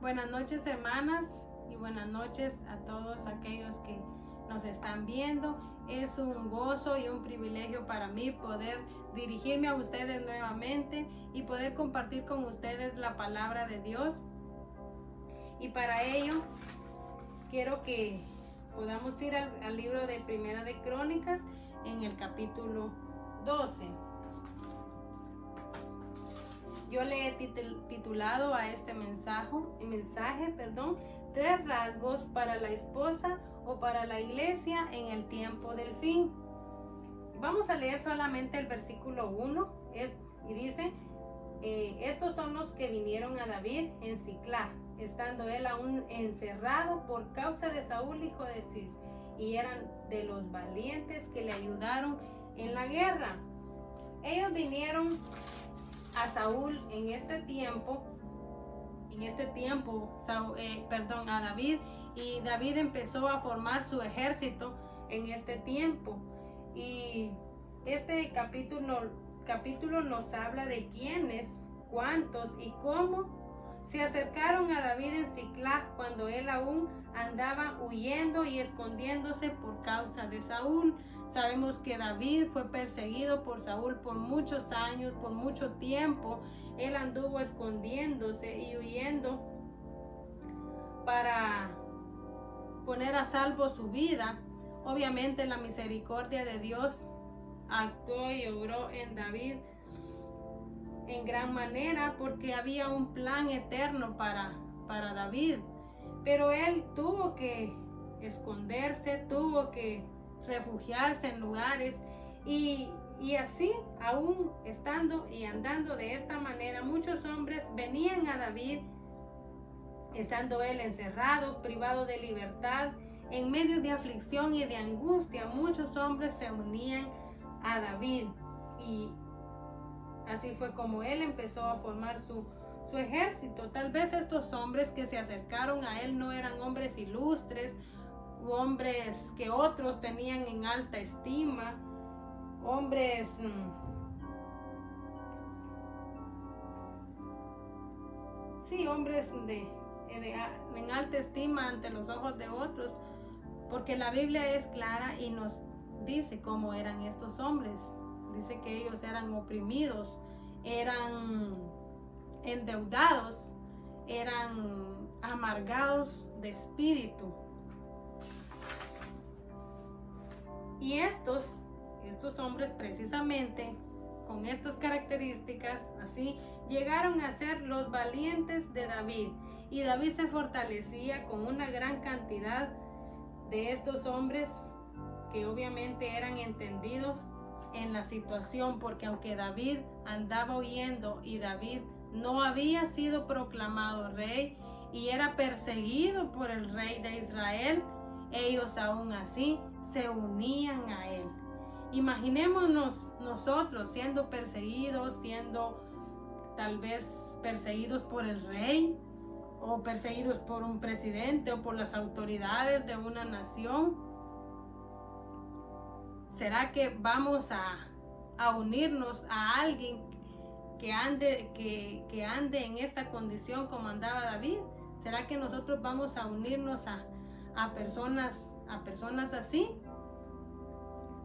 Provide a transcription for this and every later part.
Buenas noches, hermanas, y buenas noches a todos aquellos que nos están viendo. Es un gozo y un privilegio para mí poder dirigirme a ustedes nuevamente y poder compartir con ustedes la palabra de Dios. Y para ello quiero que podamos ir al libro de Primera de Crónicas en el capítulo 12. Yo le he titulado a este mensaje, 3 rasgos para la esposa o para la iglesia en el tiempo del fin. Vamos a leer solamente el versículo 1 y dice, estos son los que vinieron a David en Siclag, estando él aún encerrado por causa de Saúl, hijo de Cis, y eran de los valientes que le ayudaron en la guerra. Ellos vinieron a Saúl a David, y David empezó a formar su ejército en este tiempo. Y este capítulo nos habla de quiénes, cuántos y cómo se acercaron a David en Siclag cuando él aún andaba huyendo y escondiéndose por causa de Saúl. Sabemos que David fue perseguido por Saúl por muchos años, por mucho tiempo. Él anduvo escondiéndose y huyendo para poner a salvo su vida. Obviamente la misericordia de Dios actuó y obró en David en gran manera, porque había un plan eterno para David. Pero él tuvo que esconderse, tuvo que refugiarse en lugares, y así, aún estando y andando de esta manera, muchos hombres venían a David, estando él encerrado, privado de libertad, en medio de aflicción y de angustia. Muchos hombres se unían a David, y así fue como él empezó a formar su ejército. Tal vez estos hombres que se acercaron a él no eran hombres ilustres, hombres que otros tenían en alta estima, hombres en alta estima ante los ojos de otros, porque la Biblia es clara y nos dice cómo eran estos hombres. Dice que ellos eran oprimidos, eran endeudados, eran amargados de espíritu. Y estos hombres, precisamente con estas características, así llegaron a ser los valientes de David. Y David se fortalecía con una gran cantidad de estos hombres que obviamente eran entendidos en la situación, porque aunque David andaba huyendo y David no había sido proclamado rey y era perseguido por el rey de Israel, ellos aún así se unían a él. Imaginémonos nosotros siendo perseguidos, siendo tal vez perseguidos por el rey, o perseguidos por un presidente o por las autoridades de una nación. ¿Será que vamos a unirnos a alguien que ande en esta condición como andaba David? ¿Será que nosotros vamos a unirnos a personas así?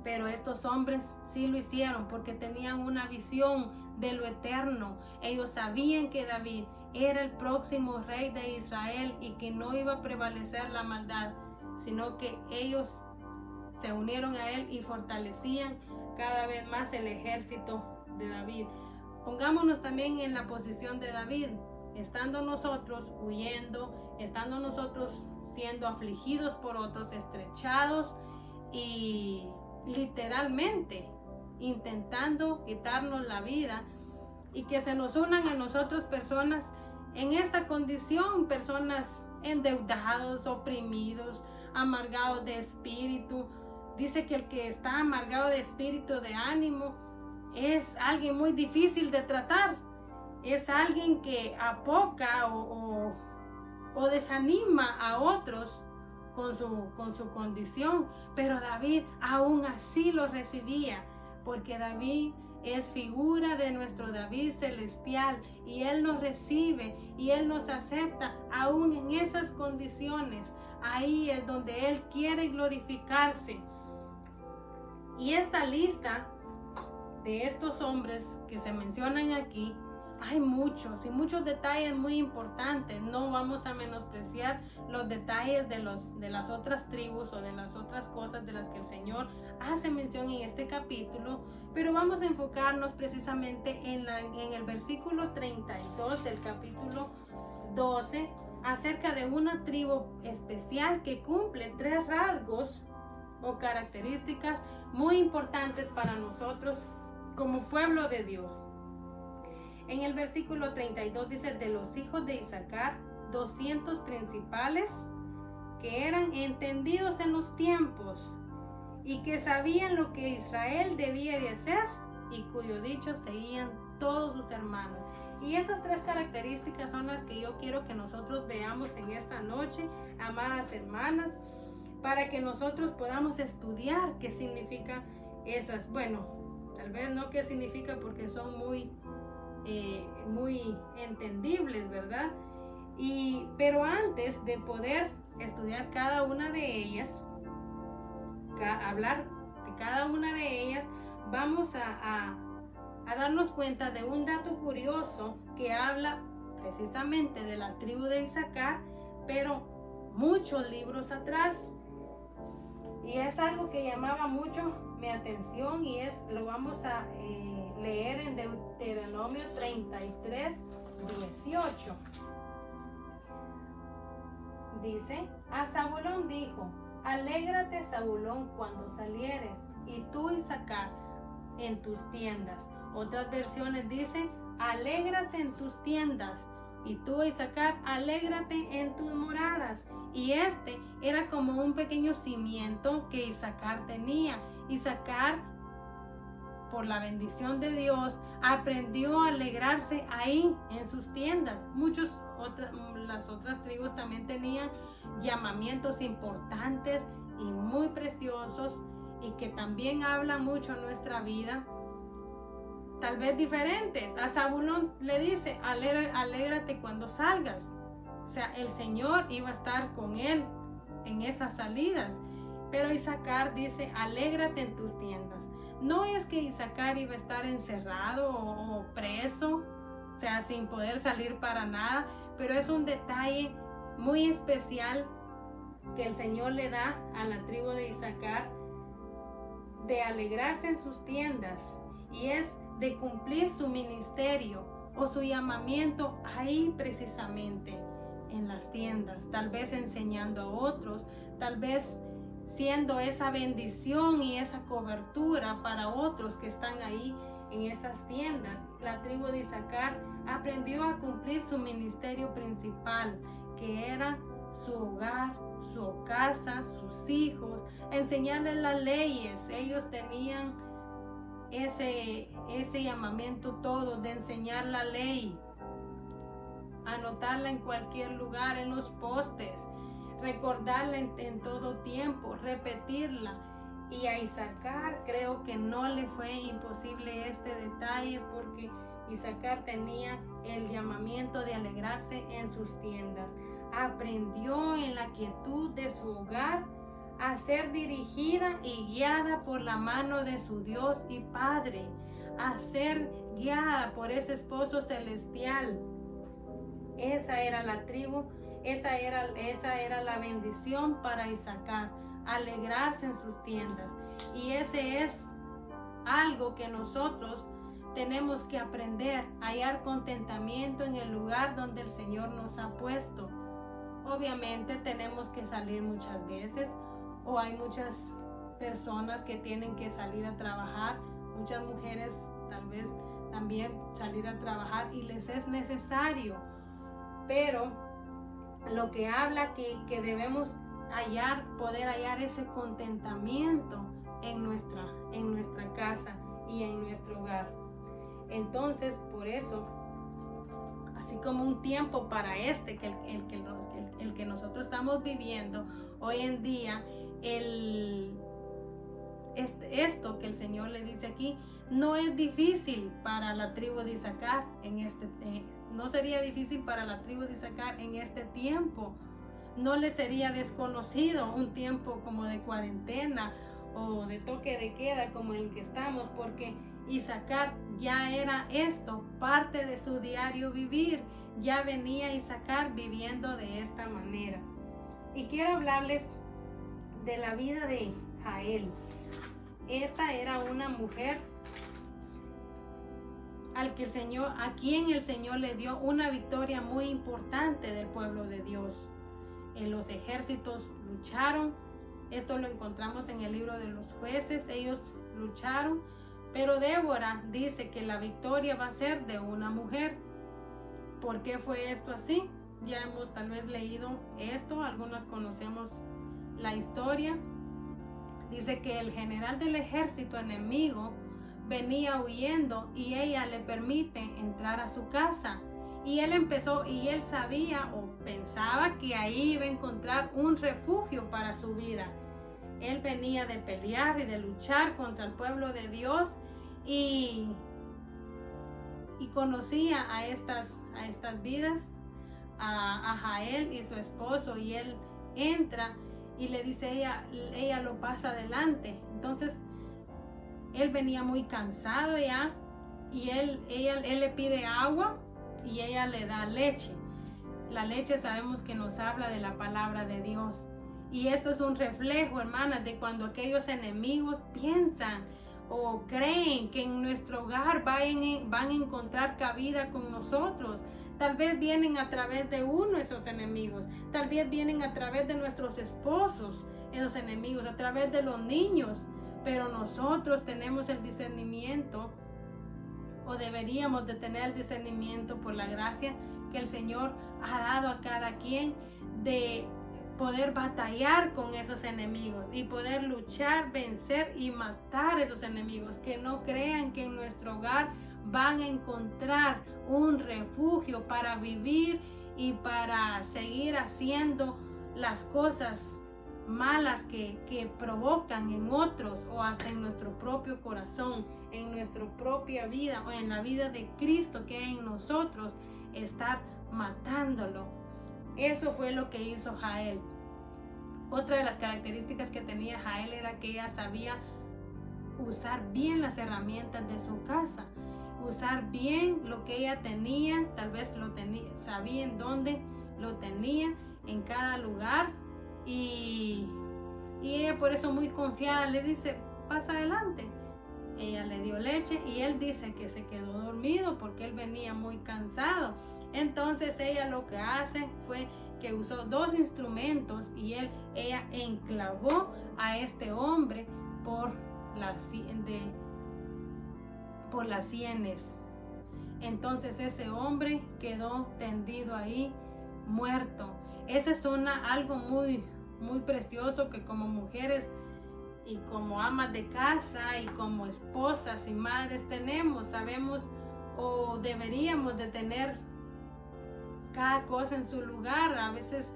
Pero estos hombres sí lo hicieron, porque tenían una visión de lo eterno. Ellos sabían que David era el próximo rey de Israel y que no iba a prevalecer la maldad, sino que ellos se unieron a él y fortalecían cada vez más el ejército de David. Pongámonos también en la posición de David, estando nosotros huyendo, estando nosotros siendo afligidos por otros, estrechados y literalmente intentando quitarnos la vida, y que se nos unan a nosotros personas en esta condición, personas endeudados, oprimidos, amargados de espíritu. Dice que el que está amargado de espíritu, de ánimo, es alguien muy difícil de tratar. Es alguien que apoca o desanima a otros con su condición. Pero David aún así lo recibía, porque David es figura de nuestro David celestial, y Él nos recibe y Él nos acepta aún en esas condiciones. Ahí es donde Él quiere glorificarse. Y esta lista de estos hombres que se mencionan aquí, hay muchos y muchos detalles muy importantes. No vamos a menospreciar los detalles de las otras tribus o de las otras cosas de las que el Señor hace mención en este capítulo, pero vamos a enfocarnos precisamente en el versículo 32 del capítulo 12, acerca de una tribu especial que cumple 3 rasgos o características muy importantes para nosotros como pueblo de Dios. En el versículo 32 dice: de los hijos de Isaacar, 200 principales que eran entendidos en los tiempos y que sabían lo que Israel debía de hacer y cuyo dicho seguían todos sus hermanos. Y esas 3 características son las que yo quiero que nosotros veamos en esta noche, amadas hermanas, para que nosotros podamos estudiar qué significa esas. Bueno, tal vez no qué significa, porque son muy entendibles, ¿verdad? Pero antes de poder estudiar cada una de ellas, hablar de cada una de ellas, vamos a darnos cuenta de un dato curioso que habla precisamente de la tribu de Isaacar, pero muchos libros atrás. Y es algo que llamaba mucho mi atención, y lo vamos a leer en Deuteronomio 33, 18. Dice: a Zabulón dijo: alégrate, Zabulón, cuando salieres, y tú, Isaacar, en tus tiendas. Otras versiones dicen: alégrate en tus tiendas, y tú, Isaacar, alégrate en tus moradas. Y este era como un pequeño cimiento que Isaacar tenía. Isaacar, por la bendición de Dios, aprendió a alegrarse ahí en sus tiendas. Las otras tribus también tenían llamamientos importantes y muy preciosos, y que también hablan mucho en nuestra vida, tal vez diferentes. A Zabulón le dice: alégrate cuando salgas. O sea, el Señor iba a estar con él en esas salidas. Pero Isaacar dice: alégrate en tus tiendas. No es que Isaacar iba a estar encerrado o preso, o sea, sin poder salir para nada, pero es un detalle muy especial que el Señor le da a la tribu de Isaacar, de alegrarse en sus tiendas, y es de cumplir su ministerio o su llamamiento ahí precisamente en las tiendas, tal vez enseñando a otros, tal vez siendo esa bendición y esa cobertura para otros que están ahí en esas tiendas. La tribu de Isaacar aprendió a cumplir su ministerio principal, que era su hogar, su casa, sus hijos, enseñarles las leyes. Ellos tenían ese llamamiento todo de enseñar la ley, anotarla en cualquier lugar, en los postes, recordarla en todo tiempo, repetirla. Y a Isaacar creo que no le fue imposible este detalle, porque Isaacar tenía el llamamiento de alegrarse en sus tiendas. Aprendió en la quietud de su hogar a ser dirigida y guiada por la mano de su Dios y Padre, a ser guiada por ese esposo celestial. Esa era la tribu, esa era la bendición para Isaacar, alegrarse en sus tiendas. Y ese es algo que nosotros tenemos que aprender, a hallar contentamiento en el lugar donde el Señor nos ha puesto. Obviamente tenemos que salir muchas veces, o hay muchas personas que tienen que salir a trabajar, muchas mujeres tal vez también salir a trabajar, y les es necesario. Pero lo que habla que debemos poder hallar ese contentamiento en nuestra casa y en nuestro hogar. Entonces, por eso, así como un tiempo para el que nosotros estamos viviendo hoy en día, esto que el Señor le dice aquí, no es difícil para la tribu de Isaacar no sería difícil para la tribu de Isaacar en este tiempo. No le sería desconocido un tiempo como de cuarentena o de toque de queda como el que estamos, porque Isaacar ya era esto, parte de su diario vivir. Ya venía Isaacar viviendo de esta manera. Y quiero hablarles de la vida de Jael. Esta era una mujer a quien el Señor le dio una victoria muy importante del pueblo de Dios. Los ejércitos lucharon. Esto lo encontramos en el libro de los jueces. Ellos lucharon, pero Débora dice que la victoria va a ser de una mujer. ¿Por qué fue esto así? Ya hemos tal vez leído esto, algunos conocemos la historia. Dice que el general del ejército enemigo venía huyendo y ella le permite entrar a su casa. Y él sabía o pensaba que ahí iba a encontrar un refugio para su vida. Él venía de pelear y de luchar contra el pueblo de Dios y conocía a estas vidas, a Jael y su esposo, y él entra y le dice, ella lo pasa adelante. Entonces él venía muy cansado ya y él le pide agua y ella le da leche. La leche sabemos que nos habla de la palabra de Dios. Y esto es un reflejo, hermanas, de cuando aquellos enemigos piensan o creen que en nuestro hogar van a encontrar cabida con nosotros. Tal vez vienen a través de esos enemigos. Tal vez vienen a través de nuestros esposos, esos enemigos, a través de los niños. Pero nosotros tenemos el discernimiento, o deberíamos de tener el discernimiento por la gracia que el Señor ha dado a cada quien, de poder batallar con esos enemigos y poder luchar, vencer y matar esos enemigos. Que no crean que en nuestro hogar van a encontrar un refugio para vivir y para seguir haciendo las cosas malas que provocan en otros o hasta en nuestro propio corazón, en nuestra propia vida o en la vida de Cristo que hay en nosotros, estar matándolo. Eso fue lo que hizo Jael. Otra de las características que tenía Jael era que ella sabía usar bien las herramientas de su casa, usar bien lo que ella tenía. Tal vez sabía en dónde lo tenía, en cada lugar, y ella por eso muy confiada le dice, pasa adelante. Ella le dio leche y él dice que se quedó dormido porque él venía muy cansado. Entonces ella lo que hace fue que usó 2 instrumentos y ella enclavó a este hombre por las sienes. Entonces ese hombre quedó tendido ahí, muerto. Esa es algo muy, muy precioso que como mujeres y como amas de casa y como esposas y madres sabemos o deberíamos de tener cada cosa en su lugar. A veces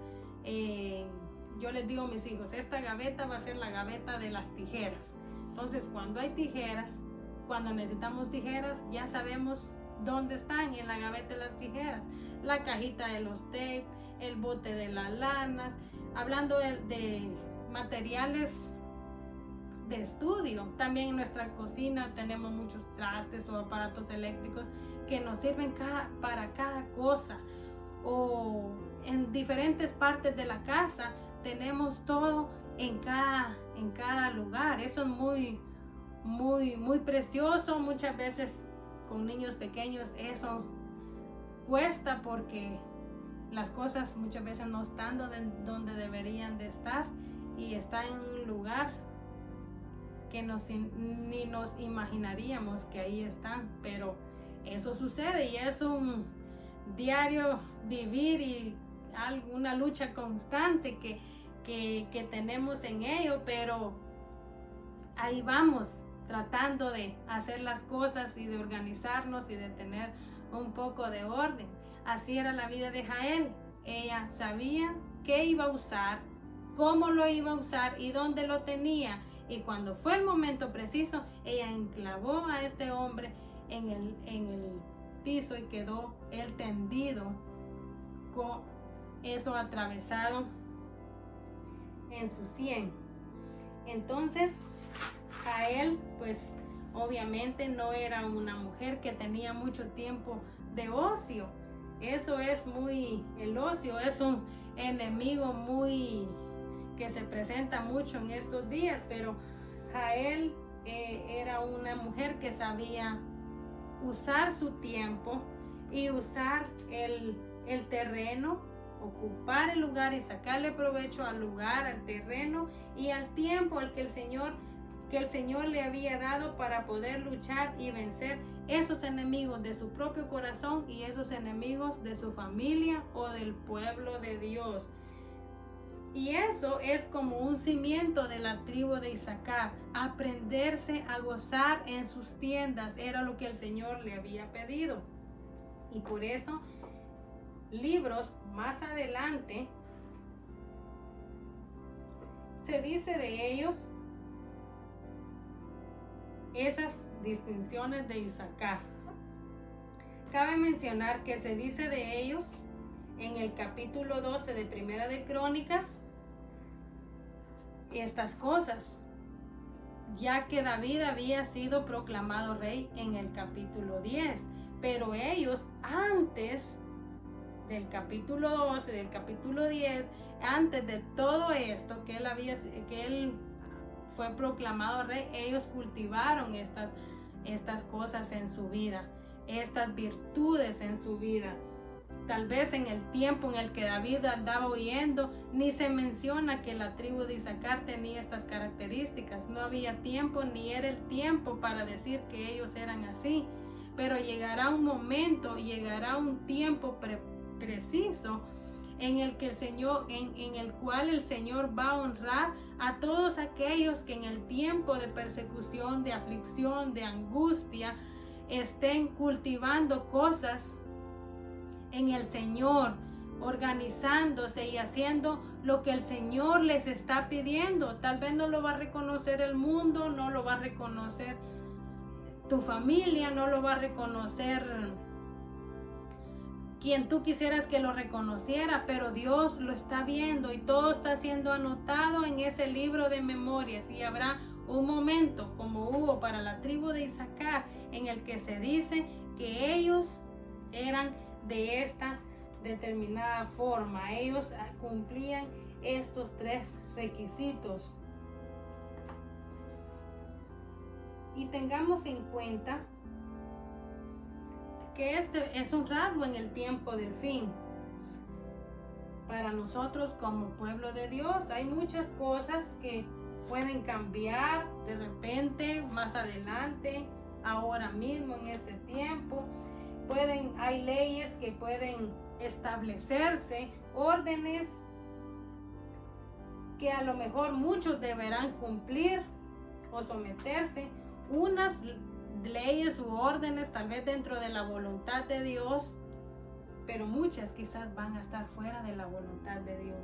yo les digo a mis hijos, esta gaveta va a ser la gaveta de las tijeras. Entonces cuando hay tijeras, cuando necesitamos tijeras, ya sabemos dónde están, en la gaveta de las tijeras. La cajita de los tapes, el bote de las lanas. Hablando de materiales de estudio, también en nuestra cocina tenemos muchos trastes o aparatos eléctricos que nos sirven para cada cosa, o en diferentes partes de la casa tenemos todo en cada lugar. Eso es muy, muy, muy precioso. Muchas veces con niños pequeños eso cuesta porque las cosas muchas veces no están donde deberían de estar y están en un lugar que ni nos imaginaríamos que ahí están, pero eso sucede y es un diario vivir y una lucha constante que tenemos en ello, pero ahí vamos tratando de hacer las cosas y de organizarnos y de tener un poco de orden. Así era la vida de Jael. Ella sabía qué iba a usar, cómo lo iba a usar y dónde lo tenía. y cuando fue el momento preciso, ella enclavó a este hombre en el piso y quedó él tendido con eso atravesado en su sien. Entonces a él, pues obviamente no era una mujer que tenía mucho tiempo de ocio. Eso es el ocio es un enemigo muy que se presenta mucho en estos días, pero Jael era una mujer que sabía usar su tiempo y usar el terreno, ocupar el lugar y sacarle provecho al lugar, al terreno y al tiempo al que el Señor le había dado para poder luchar y vencer esos enemigos de su propio corazón y esos enemigos de su familia o del pueblo de Dios. Y eso es como un cimiento de la tribu de Isaacar, aprenderse a gozar en sus tiendas, era lo que el Señor le había pedido. Y por eso, libros más adelante, se dice de ellos esas distinciones de Isaacar. Cabe mencionar que se dice de ellos en el capítulo 12 de Primera de Crónicas estas cosas, ya que David había sido proclamado rey en el capítulo 10, pero ellos antes del capítulo 12, del capítulo 10, antes de todo esto que él fue proclamado rey, ellos cultivaron estas cosas en su vida, estas virtudes en su vida. Tal vez en el tiempo en el que David andaba huyendo, ni se menciona que la tribu de Isaacar tenía estas características. No había tiempo, ni era el tiempo para decir que ellos eran así. Pero llegará un momento, llegará un tiempo preciso en el que en el cual el Señor va a honrar a todos aquellos que en el tiempo de persecución, de aflicción, de angustia, estén cultivando cosas en el Señor, organizándose y haciendo lo que el Señor les está pidiendo. Tal vez no lo va a reconocer el mundo, no lo va a reconocer tu familia, no lo va a reconocer quien tú quisieras que lo reconociera, pero Dios lo está viendo y todo está siendo anotado en ese libro de memorias. Y habrá un momento, como hubo para la tribu de Isaacar, en el que se dice que ellos eran de esta determinada forma. Ellos cumplían estos 3 requisitos. Y tengamos en cuenta que este es un rasgo en el tiempo del fin. Para nosotros como pueblo de Dios hay muchas cosas que pueden cambiar de repente, más adelante, ahora mismo en este tiempo. Hay leyes que pueden establecerse, órdenes que a lo mejor muchos deberán cumplir o someterse, unas leyes u órdenes tal vez dentro de la voluntad de Dios, pero muchas quizás van a estar fuera de la voluntad de Dios.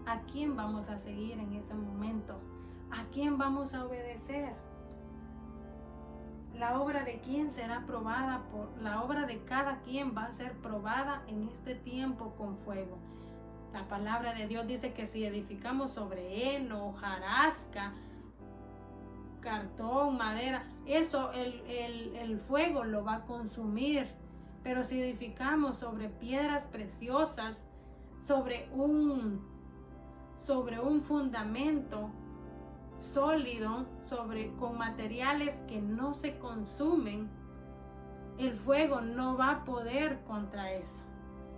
¿A quién vamos a seguir en ese momento? ¿A quién vamos a obedecer? La obra de quién será probada la obra de cada quien va a ser probada en este tiempo con fuego. La palabra de Dios dice que si edificamos sobre heno, hojarasca, cartón, madera, eso el fuego lo va a consumir. Pero si edificamos sobre piedras preciosas, sobre un fundamento sólido, con materiales que no se consumen, el fuego no va a poder contra eso.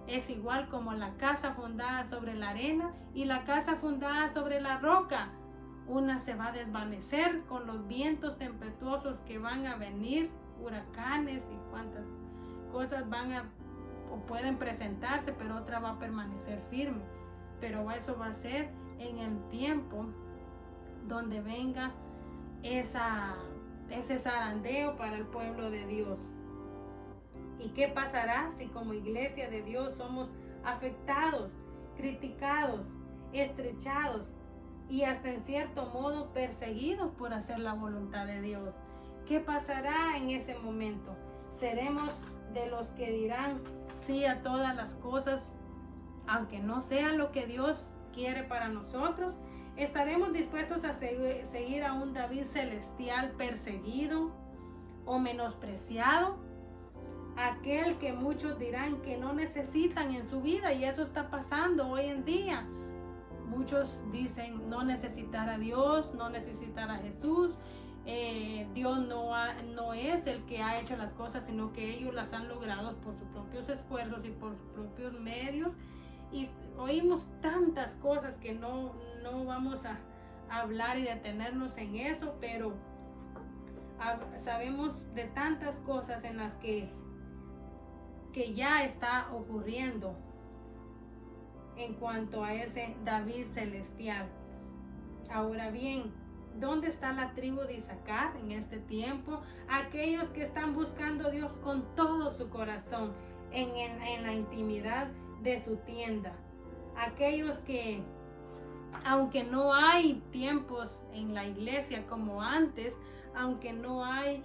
Es igual como la casa fundada sobre la arena y la casa fundada sobre la roca. Una se va a desvanecer con los vientos tempestuosos que van a venir, huracanes y cuantas cosas pueden presentarse, pero otra va a permanecer firme. Pero eso va a ser en el tiempo donde venga ese zarandeo para el pueblo de Dios. ¿Y qué pasará si como iglesia de Dios somos afectados, criticados, estrechados y hasta en cierto modo perseguidos por hacer la voluntad de Dios. ¿Qué pasará en ese momento? ¿Seremos de los que dirán sí a todas las cosas, aunque no sea lo que Dios quiere para nosotros? ¿Estaremos dispuestos a seguir a un David celestial perseguido o menospreciado? Aquel que muchos dirán que no necesitan en su vida, y eso está pasando hoy en día. Muchos dicen no necesitar a Dios, no necesitar a Jesús. Dios no es el que ha hecho las cosas, sino que ellos las han logrado por sus propios esfuerzos y por sus propios medios. Y oímos tantas cosas que no vamos a hablar y detenernos en eso, pero sabemos de tantas cosas en las que ya está ocurriendo en cuanto a ese David celestial. Ahora bien, ¿dónde está la tribu de Isaacar en este tiempo? Aquellos que están buscando a Dios con todo su corazón en la intimidad de su tienda. Aquellos que, aunque no hay tiempos en la iglesia como antes, aunque no hay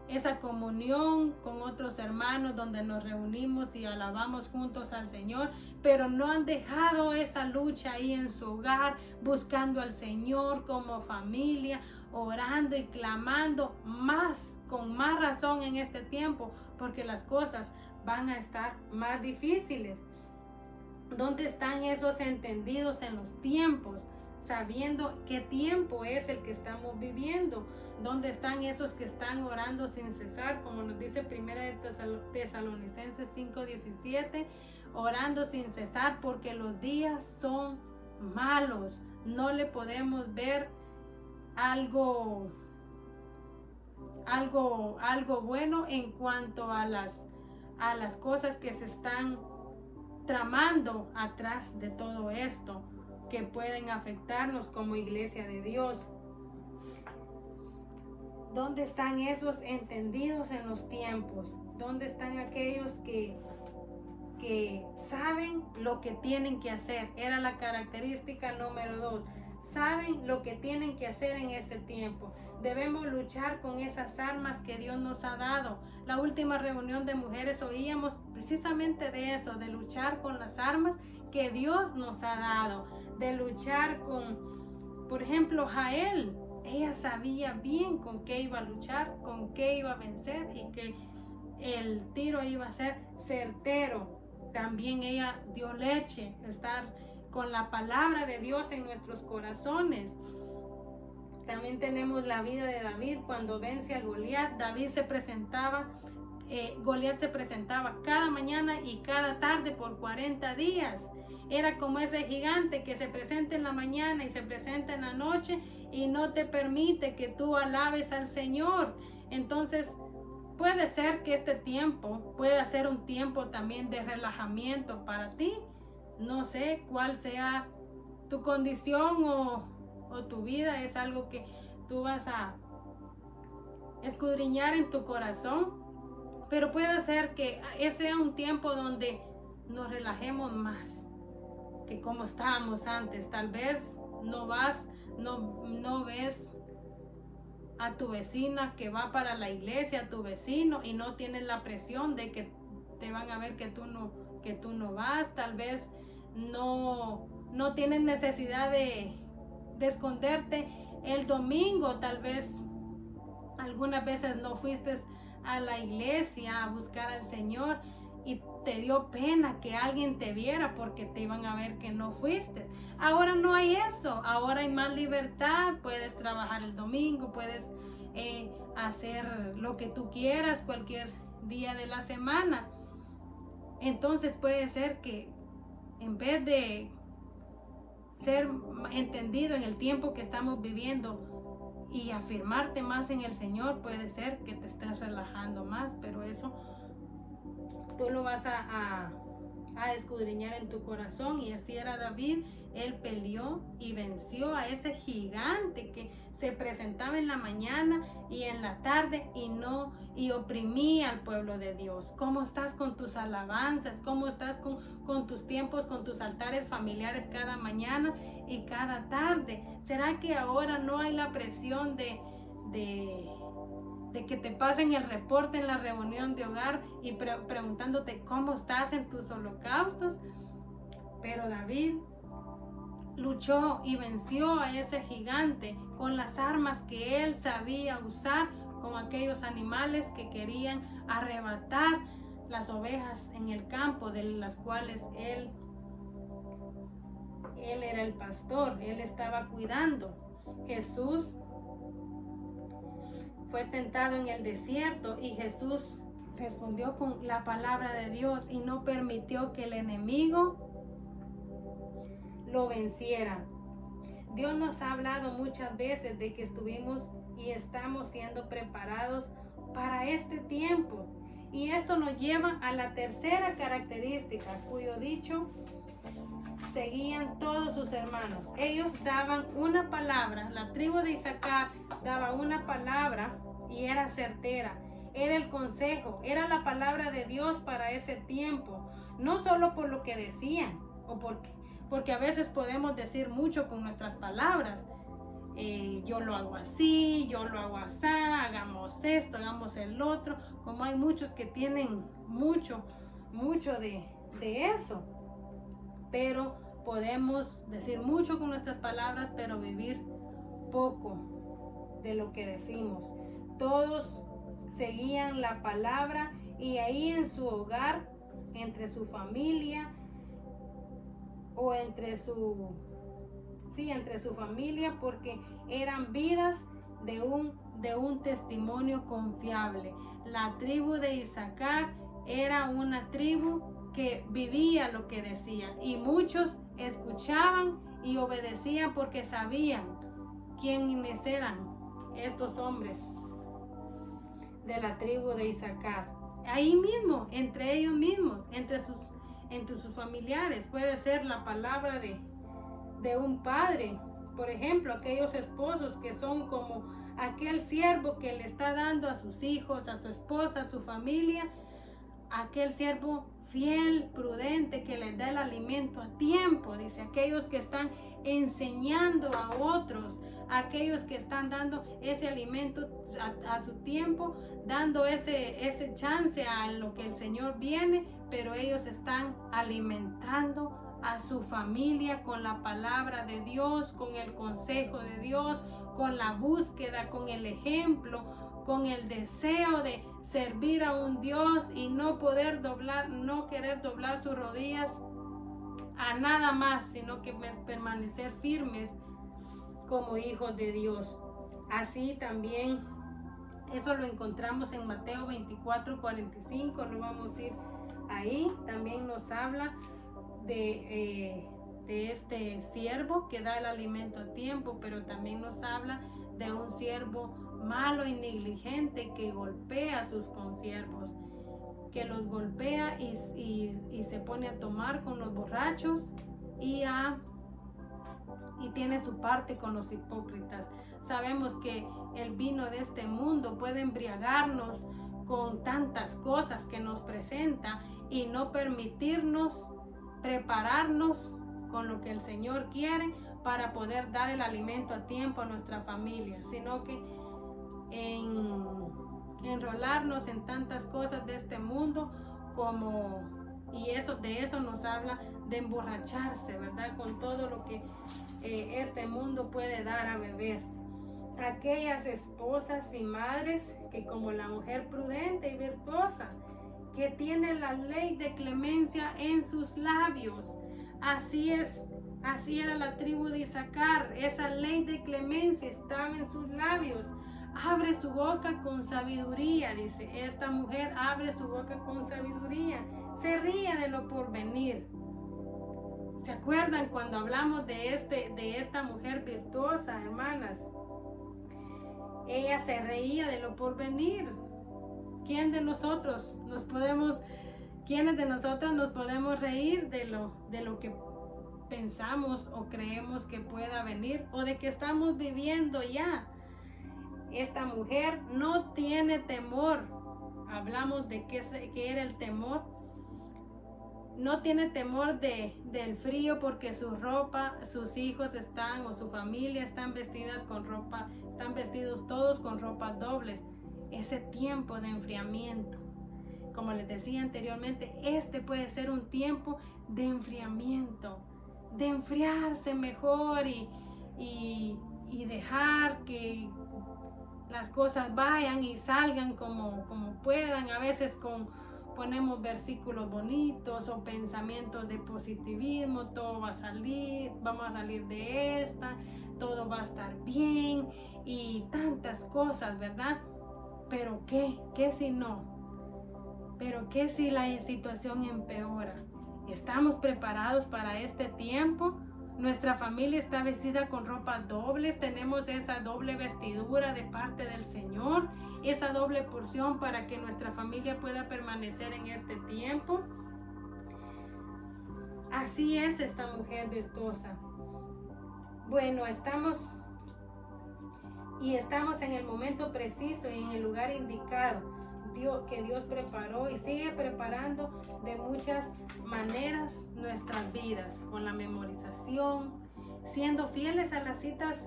esa comunión con otros hermanos donde nos reunimos y alabamos juntos al Señor, pero no han dejado esa lucha ahí en su hogar, buscando al Señor como familia, orando y clamando con más razón en este tiempo, porque las cosas van a estar más difíciles. ¿Dónde están esos entendidos en los tiempos, sabiendo qué tiempo es el que estamos viviendo? ¿Dónde están esos que están orando sin cesar? Como nos dice Primera de Tesalonicenses 5:17, orando sin cesar porque los días son malos. No le podemos ver algo bueno en cuanto a las cosas que se están tramando atrás de todo esto, que pueden afectarnos como iglesia de Dios. ¿Dónde están esos entendidos en los tiempos? ¿Dónde están aquellos que saben lo que tienen que hacer? Era la característica número 2. Saben lo que tienen que hacer en ese tiempo. Debemos luchar con esas armas que Dios nos ha dado. La última reunión de mujeres oíamos precisamente de eso, de luchar con las armas que Dios nos ha dado, de luchar con, por ejemplo, Jael. Ella sabía bien con qué iba a luchar, con qué iba a vencer y que el tiro iba a ser certero. También ella dio leche, estar con la palabra de Dios en nuestros corazones. También tenemos la vida de David cuando vence a Goliat. Goliat se presentaba cada mañana y cada tarde por 40 días. Era como ese gigante que se presenta en la mañana y se presenta en la noche y no te permite que tú alabes al Señor. Entonces, puede ser que este tiempo pueda ser un tiempo también de relajamiento para ti. No sé cuál sea tu condición o tu vida. Es algo que tú vas a escudriñar en tu corazón. Pero puede ser que ese sea un tiempo donde nos relajemos más que como estábamos antes. Tal vez no ves a tu vecina que va para la iglesia, a tu vecino, y no tienes la presión de que te van a ver que tú no vas. Tal vez no tienes necesidad de esconderte el domingo. Tal vez algunas veces no fuiste a la iglesia a buscar al Señor y te dio pena que alguien te viera porque te iban a ver que no fuiste. Ahora no hay eso, ahora hay más libertad. Puedes trabajar el domingo, puedes hacer lo que tú quieras cualquier día de la semana. Entonces puede ser que en vez de ser entendido en el tiempo que estamos viviendo y afirmarte más en el Señor, puede ser que te estés relajando más, pero eso tú lo vas a escudriñar en tu corazón. Y así era David. Él peleó y venció a ese gigante que se presentaba en la mañana y en la tarde y oprimía al pueblo de Dios. ¿Cómo estás con tus alabanzas? ¿Cómo estás con tus tiempos, con tus altares familiares cada mañana y cada tarde? ¿Será que ahora no hay la presión de que te pasen el reporte en la reunión de hogar y preguntándote cómo estás en tus holocaustos? Pero David luchó y venció a ese gigante con las armas que él sabía usar, con aquellos animales que querían arrebatar las ovejas en el campo, de las cuales él era el pastor, él estaba cuidando. Jesús fue tentado en el desierto y Jesús respondió con la palabra de Dios y no permitió que el enemigo lo venciera. Dios nos ha hablado muchas veces de que estuvimos y estamos siendo preparados para este tiempo. Y esto nos lleva a la tercera característica, cuyo dicho seguían todos sus hermanos. Ellos daban una palabra, la tribu de Isaacar daba una palabra y era certera. Era el consejo, era la palabra de Dios para ese tiempo. No solo por lo que decían, o porque a veces podemos decir mucho con nuestras palabras. Yo lo hago así, yo lo hago así, hagamos esto, hagamos el otro. Como hay muchos que tienen mucho de eso. Pero podemos decir mucho con nuestras palabras, pero vivir poco de lo que decimos. Todos seguían la palabra y ahí en su hogar, entre su familia o entre su familia, porque eran vidas de un testimonio confiable. La tribu de Isaacar era una tribu que vivía lo que decían y muchos escuchaban y obedecían porque sabían quiénes eran estos hombres de la tribu de Isaacar. Ahí mismo, entre ellos mismos, entre sus familiares, puede ser la palabra de un padre. Por ejemplo, aquellos esposos que son como aquel siervo que le está dando a sus hijos, a su esposa, a su familia, aquel siervo fiel, prudente, que les da el alimento a tiempo. Dice, aquellos que están enseñando a otros, aquellos que están dando ese alimento a su tiempo, dando ese chance a lo que el Señor viene, pero ellos están alimentando a su familia con la palabra de Dios, con el consejo de Dios, con la búsqueda, con el ejemplo, con el deseo de servir a un Dios y no querer doblar sus rodillas a nada más, sino que permanecer firmes como hijos de Dios. Así también, eso lo encontramos en Mateo 24:45, no vamos a ir ahí. También nos habla de este siervo que da el alimento a tiempo, pero también nos habla de un siervo malo y negligente que golpea a sus consiervos, que los golpea y se pone a tomar con los borrachos y tiene su parte con los hipócritas. Sabemos que el vino de este mundo puede embriagarnos con tantas cosas que nos presenta y no permitirnos prepararnos con lo que el Señor quiere para poder dar el alimento a tiempo a nuestra familia, sino que enrolarnos en tantas cosas de este mundo de eso nos habla, de emborracharse, ¿verdad? Con todo lo que este mundo puede dar a beber. Aquellas esposas y madres que, como la mujer prudente y virtuosa, que tiene la ley de clemencia en sus labios. Así era la tribu de Isaacar. Esa ley de clemencia estaba en sus labios. Abre su boca con sabiduría, dice. Esta mujer abre su boca con sabiduría. Se ríe de lo porvenir. ¿Se acuerdan cuando hablamos de esta mujer virtuosa, hermanas? Ella se reía de lo porvenir. ¿Quiénes de nosotros nos podemos reír de lo que pensamos o creemos que pueda venir o de que estamos viviendo ya? Esta mujer no tiene temor. Hablamos de qué era el temor. no tiene temor del frío porque su ropa, sus hijos están o su familia están vestidas con ropa, están vestidos todos con ropas dobles. Ese tiempo de enfriamiento, como les decía anteriormente, este puede ser un tiempo de enfriamiento, de enfriarse mejor y dejar que las cosas vayan y salgan como puedan. A veces ponemos versículos bonitos o pensamientos de positivismo, todo va a salir, vamos a salir de esta, todo va a estar bien y tantas cosas, ¿verdad? Pero ¿qué si no? Pero ¿qué si la situación empeora? ¿Estamos preparados para este tiempo? Nuestra familia está vestida con ropas dobles, tenemos esa doble vestidura de parte del Señor, esa doble porción para que nuestra familia pueda permanecer en este tiempo. Así es esta mujer virtuosa. Bueno, estamos en el momento preciso y en el lugar indicado que Dios preparó y sigue preparando de muchas maneras nuestras vidas, con la memorización, siendo fieles a las citas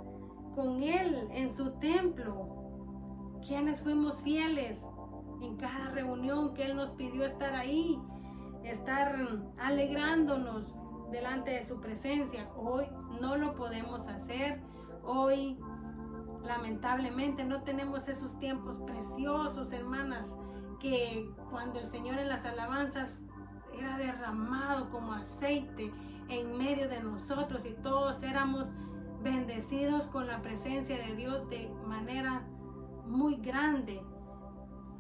con Él en su templo. Quienes fuimos fieles en cada reunión que Él nos pidió estar ahí, estar alegrándonos delante de su presencia. Hoy no lo podemos hacer. Hoy lamentablemente no tenemos esos tiempos preciosos, hermanas, que cuando el Señor en las alabanzas era derramado como aceite en medio de nosotros y todos éramos bendecidos con la presencia de Dios de manera muy grande.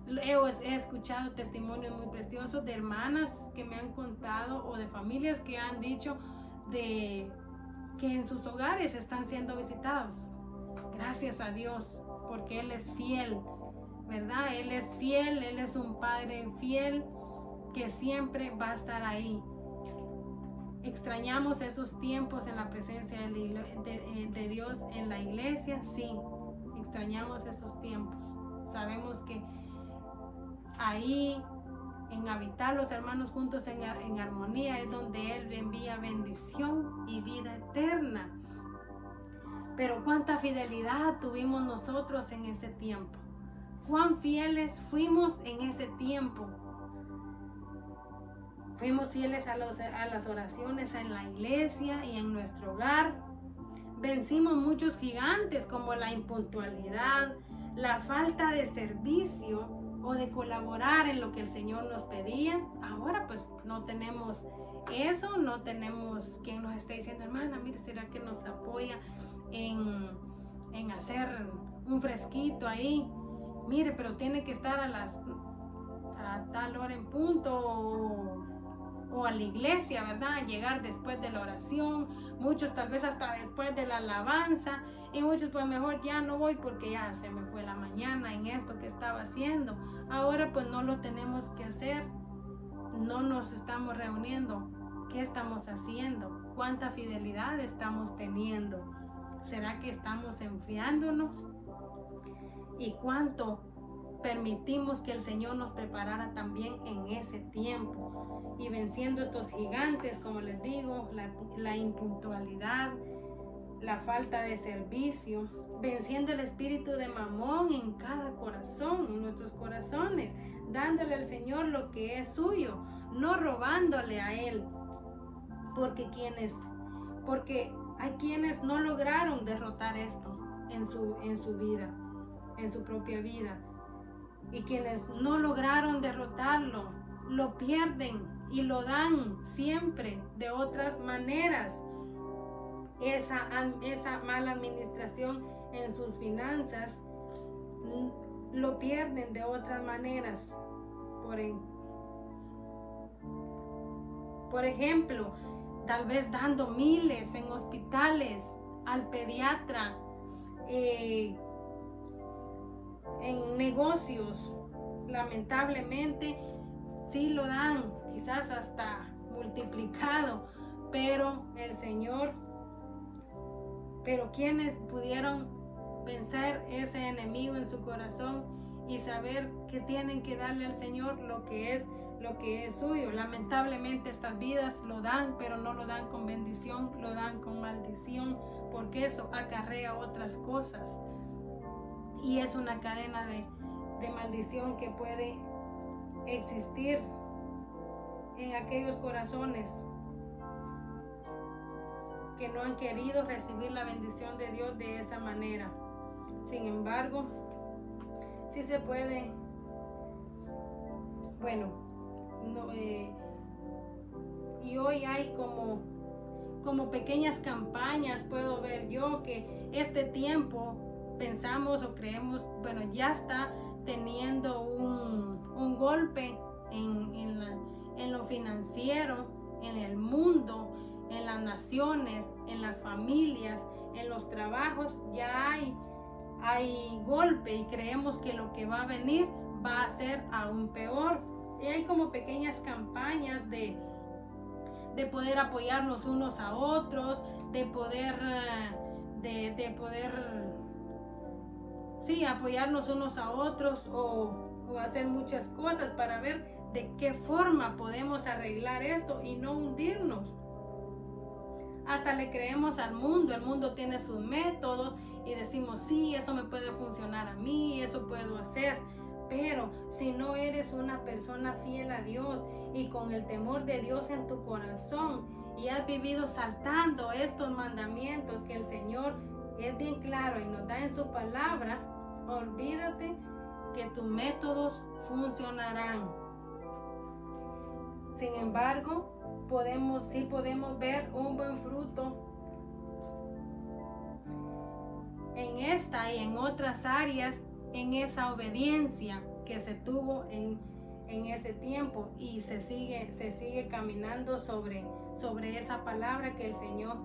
He escuchado testimonios muy preciosos de hermanas que me han contado o de familias que han dicho de que en sus hogares están siendo visitados. Gracias a Dios, porque Él es fiel, ¿verdad? Él es fiel, Él es un Padre fiel que siempre va a estar ahí. ¿Extrañamos esos tiempos en la presencia de Dios en la iglesia? Sí, extrañamos esos tiempos. Sabemos que ahí, en habitar los hermanos juntos en armonía, es donde Él envía bendición y vida eterna. Pero cuánta fidelidad tuvimos nosotros en ese tiempo. Cuán fieles fuimos en ese tiempo. Fuimos fieles a las oraciones en la iglesia y en nuestro hogar. Vencimos muchos gigantes como la impuntualidad, la falta de servicio o de colaborar en lo que el Señor nos pedía. Ahora pues no tenemos eso, no tenemos quien nos esté diciendo, hermana, mire, ¿será que nos apoya en hacer un fresquito ahí? Mire, pero tiene que estar a tal hora en punto o a la iglesia, ¿verdad? Llegar después de la oración, muchos tal vez hasta después de la alabanza, y muchos pues mejor ya no voy porque ya se me fue la mañana en esto que estaba haciendo. Ahora pues no lo tenemos que hacer, no nos estamos reuniendo. ¿Qué estamos haciendo? ¿Cuánta fidelidad estamos teniendo? ¿Será que estamos enfriándonos? ¿Y cuánto permitimos que el Señor nos preparara también en ese tiempo? Y venciendo estos gigantes, como les digo, la impuntualidad, la falta de servicio, venciendo el espíritu de mamón en cada corazón, en nuestros corazones, dándole al Señor lo que es suyo, no robándole a Él, porque hay quienes no lograron derrotar esto en su vida, en su propia vida, y quienes no lograron derrotarlo, lo pierden y lo dan siempre de otras maneras. Esa mala administración en sus finanzas lo pierden de otras maneras. Por ejemplo, tal vez dando miles en hospitales, al pediatra, en negocios, lamentablemente sí lo dan, quizás hasta multiplicado, pero quienes pudieron vencer ese enemigo en su corazón y saber que tienen que darle al Señor lo que lo que es suyo. Lamentablemente estas vidas lo dan, pero no lo dan con bendición, lo dan con maldición, porque eso acarrea otras cosas. Y es una cadena de maldición que puede existir en aquellos corazones que no han querido recibir la bendición de Dios de esa manera. Sin embargo, sí se puede, bueno, y hoy hay como pequeñas campañas, puedo ver yo que este tiempo pensamos o creemos, bueno, ya está teniendo un golpe en lo financiero, en el mundo, en las naciones, en las familias, en los trabajos. Ya hay golpe y creemos que lo que va a venir va a ser aún peor. Y hay como pequeñas campañas de poder apoyarnos unos a otros, de poder apoyarnos unos a otros o hacer muchas cosas para ver de qué forma podemos arreglar esto y no hundirnos. Hasta le creemos al mundo, el mundo tiene sus métodos y decimos, sí, eso me puede funcionar a mí, eso puedo hacer. Pero si no eres una persona fiel a Dios y con el temor de Dios en tu corazón y has vivido saltando estos mandamientos que el Señor es bien claro y nos da en su palabra, olvídate que tus métodos funcionarán. Sin embargo, podemos ver un buen fruto en esta y en otras áreas, en esa obediencia que se tuvo en ese tiempo, y se sigue caminando sobre esa palabra que el Señor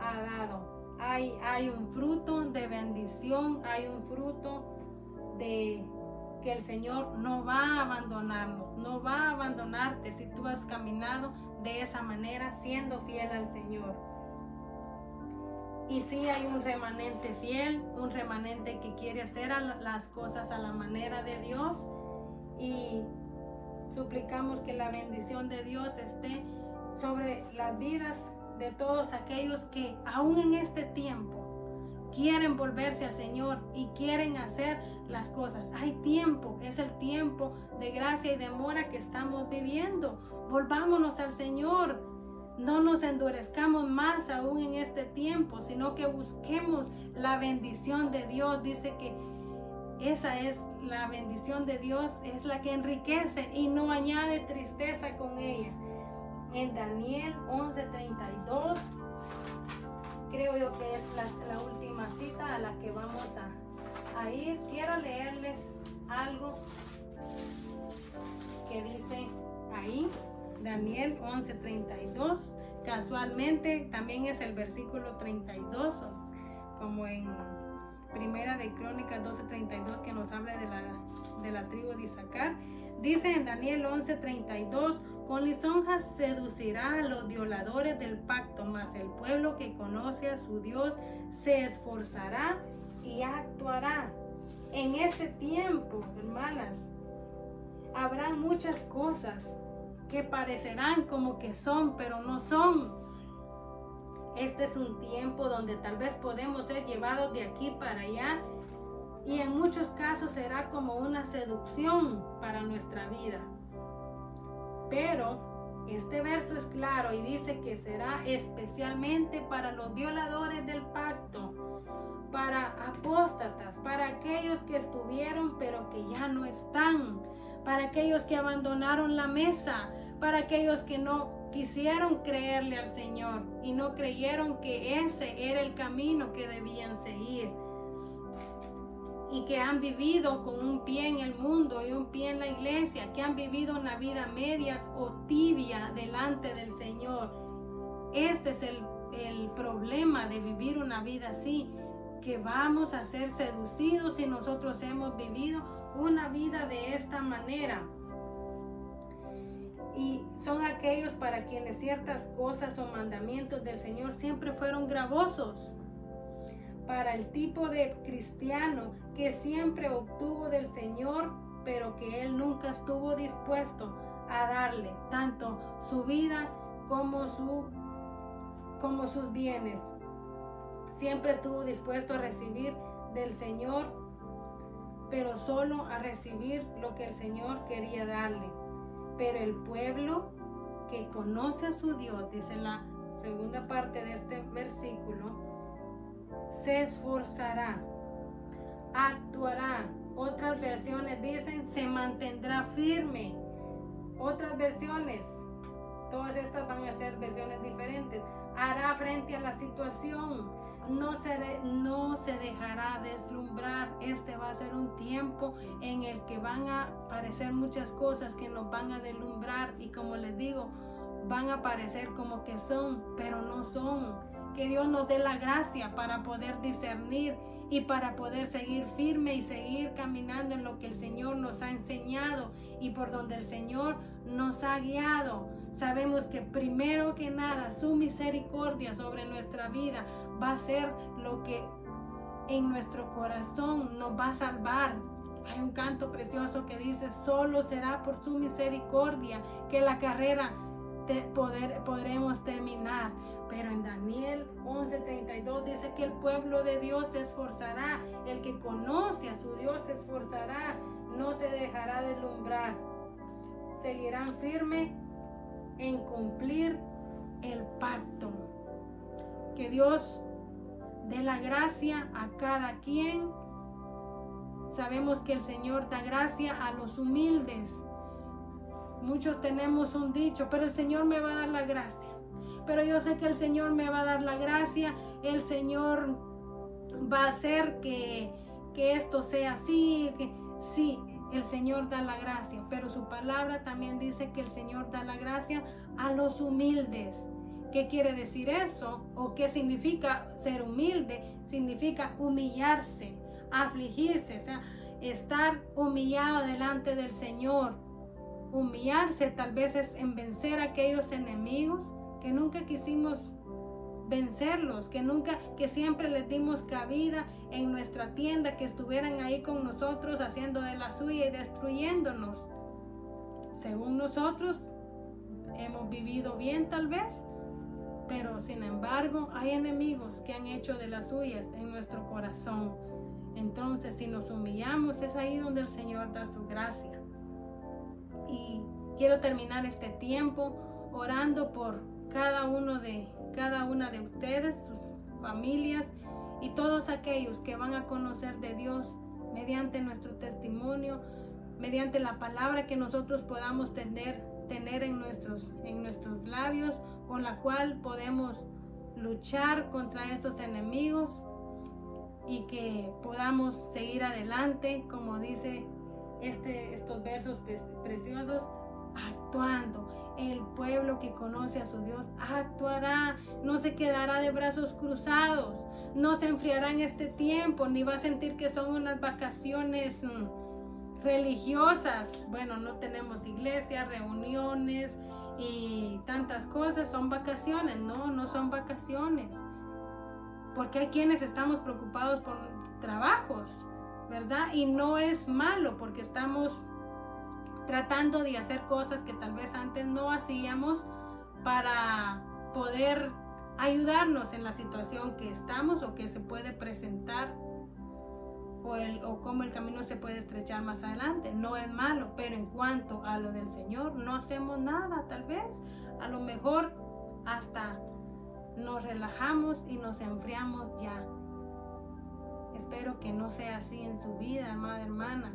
ha dado. Hay un fruto de bendición, hay un fruto de que el Señor no va a abandonarnos, no va a abandonarte si tú has caminado de esa manera siendo fiel al Señor. Y sí hay un remanente fiel, un remanente que quiere hacer las cosas a la manera de Dios, y suplicamos que la bendición de Dios esté sobre las vidas de todos aquellos que aún en este tiempo quieren volverse al Señor y quieren hacer las cosas. Hay tiempo, es el tiempo de gracia y de demora que estamos viviendo. Volvámonos al Señor. No nos endurezcamos más aún en este tiempo, sino que busquemos la bendición de Dios. Dice que esa es la bendición de Dios, es la que enriquece y no añade tristeza con ella. En Daniel 11:32, creo yo que es la última cita a la que vamos a ir. Quiero leerles algo que dice ahí, Daniel 11:32. Casualmente también es el versículo 32, como en Primera de Crónicas 12:32, que nos habla de la tribu de Isaacar. Dice en Daniel 11:32: con lisonjas seducirá a los violadores del pacto, mas el pueblo que conoce a su Dios se esforzará y actuará. En este tiempo, hermanas, habrán muchas cosas que parecerán como que son, pero no son. Este es un tiempo donde tal vez podemos ser llevados de aquí para allá, y en muchos casos será como una seducción para nuestra vida. Pero este verso es claro y dice que será especialmente para los violadores del pacto, para apóstatas, para aquellos que estuvieron pero que ya no están, para aquellos que abandonaron la mesa, para aquellos que no quisieron creerle al Señor y no creyeron que ese era el camino que debían seguir, y que han vivido con un pie en el mundo y un pie en la iglesia, que han vivido una vida medias o tibia delante del Señor. Este es el problema de vivir una vida así, que vamos a ser seducidos si nosotros hemos vivido una vida de esta manera. Y son aquellos para quienes ciertas cosas o mandamientos del Señor siempre fueron gravosos. Para el tipo de cristiano que siempre obtuvo del Señor, pero que él nunca estuvo dispuesto a darle tanto su vida como sus bienes. Siempre estuvo dispuesto a recibir del Señor, pero solo a recibir lo que el Señor quería darle. Pero el pueblo que conoce a su Dios, dice la segunda parte de este versículo, se esforzará, actuará. Otras versiones dicen se mantendrá firme. Otras versiones, todas estas van a ser versiones diferentes, hará frente a la situación, no se dejará deslumbrar. Este va a ser un tiempo en el que van a aparecer muchas cosas que nos van a deslumbrar, y como les digo, van a parecer como que son, pero no son. Que Dios nos dé la gracia para poder discernir y para poder seguir firme y seguir caminando en lo que el Señor nos ha enseñado y por donde el Señor nos ha guiado. Sabemos que primero que nada su misericordia sobre nuestra vida va a ser lo que en nuestro corazón nos va a salvar. Hay un canto precioso que dice: solo será por su misericordia que la carrera podremos terminar. Pero en Daniel 11:32 dice que el pueblo de Dios se esforzará. El que conoce a su Dios se esforzará, no se dejará deslumbrar. Seguirán firmes en cumplir el pacto. Que Dios dé la gracia a cada quien. Sabemos que el Señor da gracia a los humildes. Muchos tenemos un dicho: pero el Señor me va a dar la gracia. Pero yo sé que el Señor me va a dar la gracia. El Señor va a hacer que esto sea así. Sí, el Señor da la gracia, pero su palabra también dice que el Señor da la gracia a los humildes. ¿Qué quiere decir eso? ¿O qué significa ser humilde? Significa humillarse, afligirse, o sea, estar humillado delante del Señor. Humillarse tal vez es en vencer a aquellos enemigos que nunca quisimos vencerlos, que siempre les dimos cabida en nuestra tienda, que estuvieran ahí con nosotros haciendo de la suya y destruyéndonos. Según nosotros hemos vivido bien tal vez, pero sin embargo hay enemigos que han hecho de las suyas en nuestro corazón. Entonces, si nos humillamos, es ahí donde el Señor da su gracia. Y quiero terminar este tiempo orando por cada una de ustedes, sus familias y todos aquellos que van a conocer de Dios mediante nuestro testimonio, mediante la palabra que nosotros podamos tener en nuestros labios, con la cual podemos luchar contra estos enemigos y que podamos seguir adelante, como dice estos versos preciosos, actuando. El pueblo que conoce a su Dios actuará, no se quedará de brazos cruzados, no se enfriará en este tiempo, ni va a sentir que son unas vacaciones religiosas. Bueno, no tenemos iglesia, reuniones y tantas cosas, son vacaciones. No son vacaciones, porque hay quienes estamos preocupados por trabajos, ¿verdad? Y no es malo, porque estamos tratando de hacer cosas que tal vez antes no hacíamos para poder ayudarnos en la situación que estamos o que se puede presentar, o cómo el camino se puede estrechar más adelante. No es malo, pero en cuanto a lo del Señor no hacemos nada. Tal vez a lo mejor hasta nos relajamos y nos enfriamos ya. Espero que no sea así en su vida, amada hermana.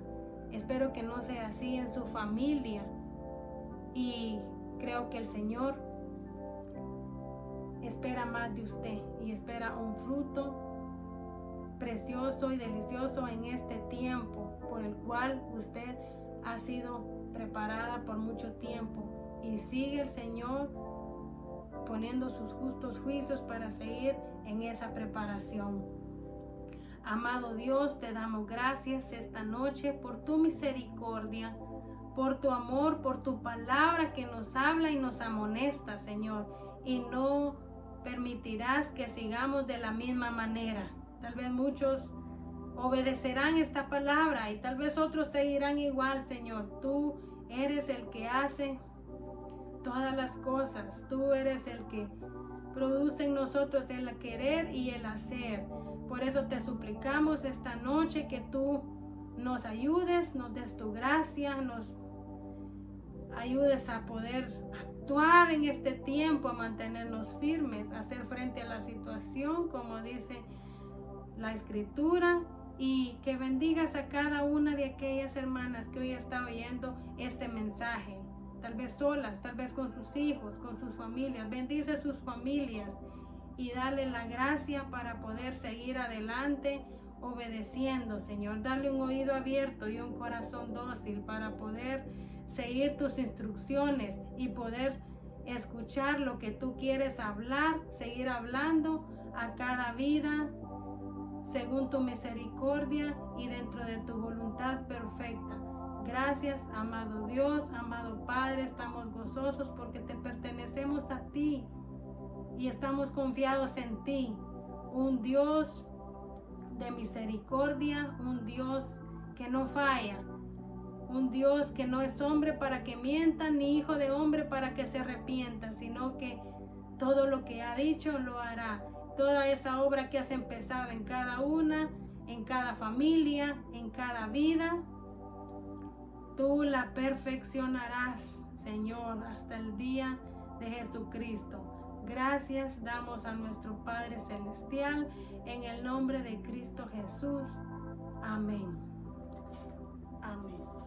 Espero que no sea así en su familia. Y creo que el Señor espera más de usted y espera un fruto precioso y delicioso en este tiempo por el cual usted ha sido preparada por mucho tiempo. Y sigue el Señor poniendo sus justos juicios para seguir en esa preparación. Amado Dios, te damos gracias esta noche por tu misericordia, por tu amor, por tu palabra que nos habla y nos amonesta, Señor. Y no permitirás que sigamos de la misma manera. Tal vez muchos obedecerán esta palabra y tal vez otros seguirán igual, Señor. Tú eres el que hace todas las cosas. Tú eres el que produce en nosotros el querer y el hacer. Por eso te suplicamos esta noche que tú nos ayudes, nos des tu gracia, nos ayudes a poder actuar en este tiempo, a mantenernos firmes, a hacer frente a la situación, como dice la Escritura, y que bendigas a cada una de aquellas hermanas que hoy está oyendo este mensaje, tal vez solas, tal vez con sus hijos, con sus familias. Bendice sus familias y dale la gracia para poder seguir adelante obedeciendo, Señor. Dale un oído abierto y un corazón dócil para poder seguir tus instrucciones y poder escuchar lo que tú quieres hablar, seguir hablando a cada vida según tu misericordia y dentro de tu voluntad perfecta. Gracias, amado Dios, amado Padre, estamos gozosos porque te pertenecemos a ti y estamos confiados en ti, un Dios de misericordia, un Dios que no falla, un Dios que no es hombre para que mienta, ni hijo de hombre para que se arrepienta, sino que todo lo que ha dicho lo hará. Toda esa obra que has empezado en cada una, en cada familia, en cada vida, tú la perfeccionarás, Señor, hasta el día de Jesucristo. Gracias damos a nuestro Padre Celestial en el nombre de Cristo Jesús. Amén. Amén.